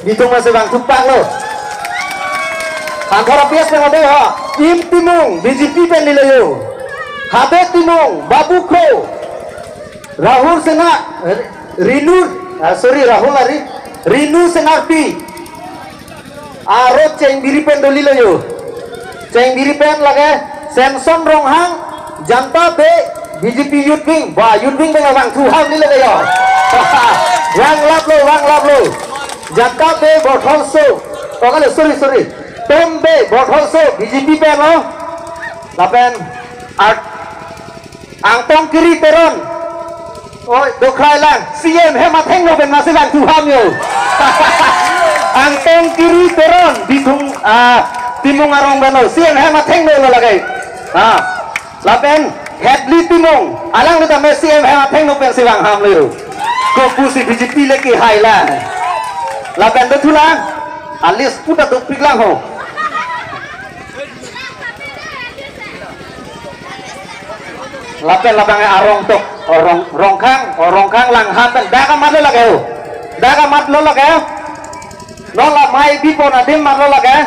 hitung masih bang tumpang lo antara pias dengan dia ha im timung BJP pen lilayo habe timung Babu Kro Rahul Sena Rahul lari Rinu Senarpi Arot ceng biri pen dolilayo ceng biri pen lagi Samson Ronghang Janta be BJP Youth Wing wah Youth Wing dengan bang Tuhan lilayo Wang lap lo Janta be Botholso sorry Tom be Botholso BJP pen lo lapen art angtong kiri teron oi dokrai lang CM hemat heng lo ben masih bang Tuhan yo angtong kiri teron bitung timung arong beno CM hemat heng lo lagi lapen Headly timung alang kita Messi hemat heng lo ben si bang ham lo Kopusi BJP lagi highland lapan betul lah alis putar duk piklang ho lapan arong tok rongkang lang hatan daga mat lo lagi nola mai bipo na dim mat lo lagi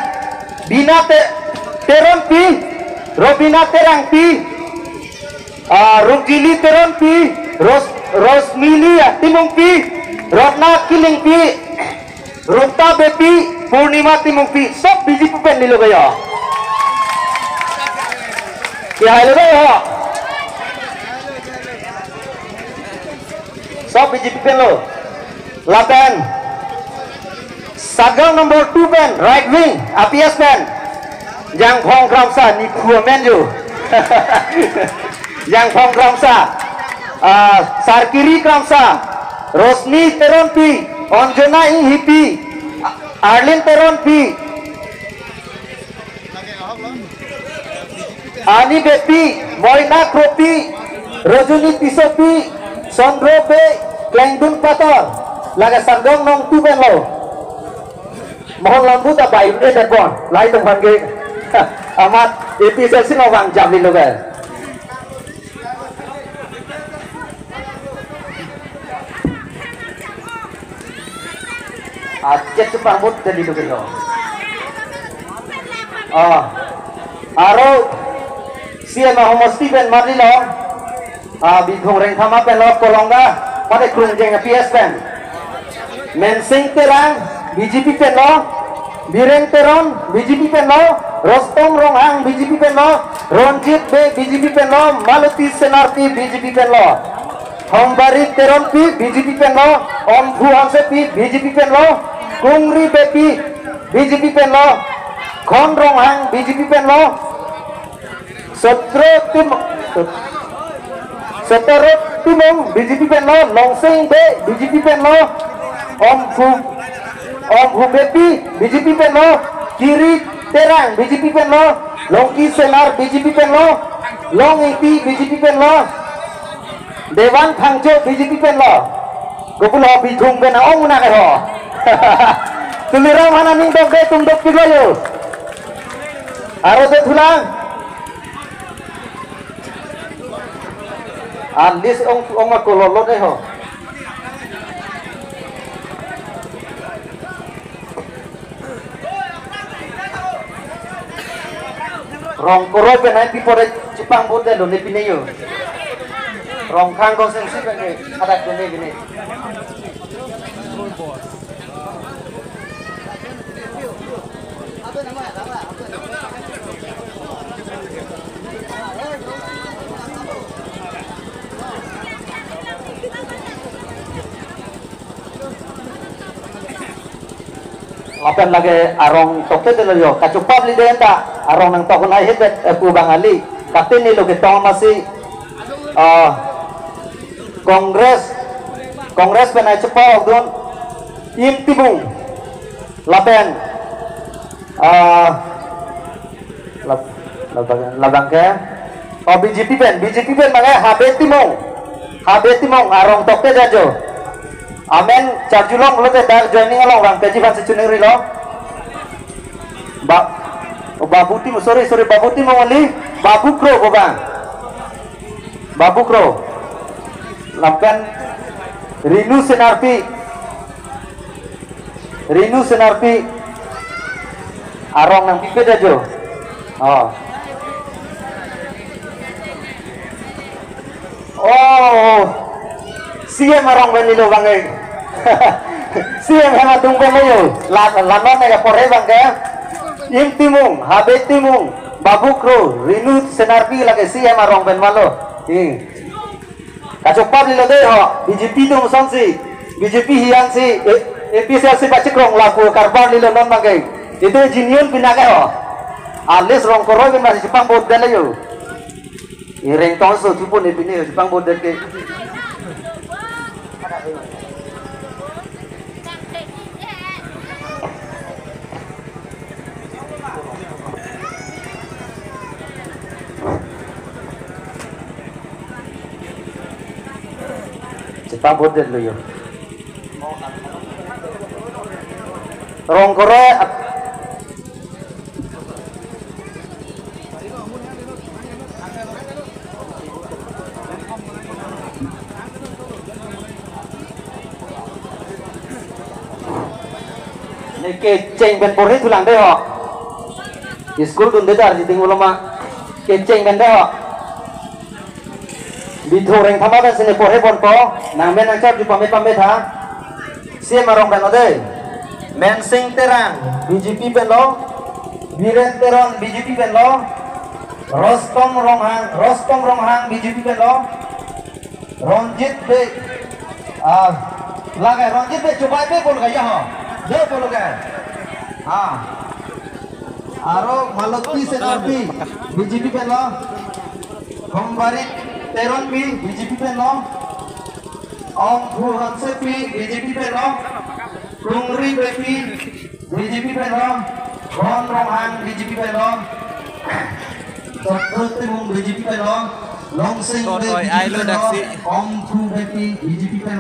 bina teron pi robina terang pi rukjili teron pi Rosmili timung pi Rotna kiling pi Rupta bepi Purnima timung pi sok BJP pen nilo kaya kaya lo kaya sok BJP pen lo lapan Sagang nomor 2 pen right wing APS pen Yang Phong Kramsa ni kuah men jo Yang Phong Kramsa Sarkiri Kramsa Rosni Teronpi Onjona Hipi Arlin Teronpi Ani Bepi Moina Kropi Rojuni Pisopi Sondro Be Klengdun Pator Laga Sargong Nong Tuben lo Mohon lampu tak baik dan bon lain tempat ke amat episode sini orang jam lo kan Acet cepat mut dan itu kena. Aro siapa Muhammad Steven Marlilo. Bidung reng thama pen lot kolongga pada kurung jeng PS pen. Mensing terang BJP pen lo. Bireng teron BJP pen lo. Rostom Ronghang BJP pen lo. Ronjit be BJP pen lo. Maluti Senarti BJP pen lo. Hombari teron pi BJP pen lo. Om Bhuanse pi BJP pen lo. Kungri bepi BJP pen lo Khon Ronghang BJP pen lo Setro timung BJP pen lo Longseng be BJP pen lo Om Bhu bepi BJP pen lo Kiri terang BJP pen lo Longki Senar BJP pen lo Long Iti BJP pen lo Dewan Thangjo BJP pen lo Gopulo bidung pen ong una karo Tulirang mana ning dok tunduk juga yo. Aro de tulang. Alis ong kololo deh ho. Rong koro penai pipore Jepang bote lo nepine yo. Rong kang konsensi penai ada gini. Lapan lagi arong tokte dulu yo kacupap li denta arong nang tokon ay hebet pubang ali katin nilo kita masih kongres penai cepat don im timung lapan labang ke BJP pen makanya HB timung arong tokte jajo Amen charjulong lo te dar joining along bang teji bahasa cuning rilo babuti sorry babuti mawali Babu Kro bang Babu Kro lampen Rinu Senarpi Rinu Senarpi arong nang pipit aja. Oh. Oh. Siya marong benilo bangay. Siya hema tunggu mayo. Lanon na pore bangay. Yung timung, habet timung, babukro, Rinu Senarpi lagi siya marong ben malo. Kacopar nilo deh ho. BJP tu musang si. BJP hian si. APCLC bacikrong laku karbar nilo non bangay. Itu jinion pinakai ho. Alis rong koroi ben masih Jepang bod dan ayo. Ireng tonso cupun ipini Jepang bod dan ke. Jepang bod dan lo yo. Rong koroi keceng ben pori tulang deh ho. Di school dun dedar di tinggal lama keceng ben deh ho. Di thoreng thama ben sini pori bon po. Nang men angkat di pamit ha. Sie marong ben ode. Men sing terang BJP ben lo. Biren teron BJP ben lo. Rostom Ronghang BJP ben lo. Ronjit be lagai Ronjit be coba be bol gaya ho. Deh bol gaya. Aro Maloti Senarpi BJP ben lo. Kombarit Teron bi BJP ben lo. Om Phuhan Sepi BJP ben lo. Tungri Bepi BJP ben lo. Ron Ronghang BJP ben lo. Terus timung BJP ben lo. Long Sing BJP ben lo. Om Phu Bepi BJP ben lo.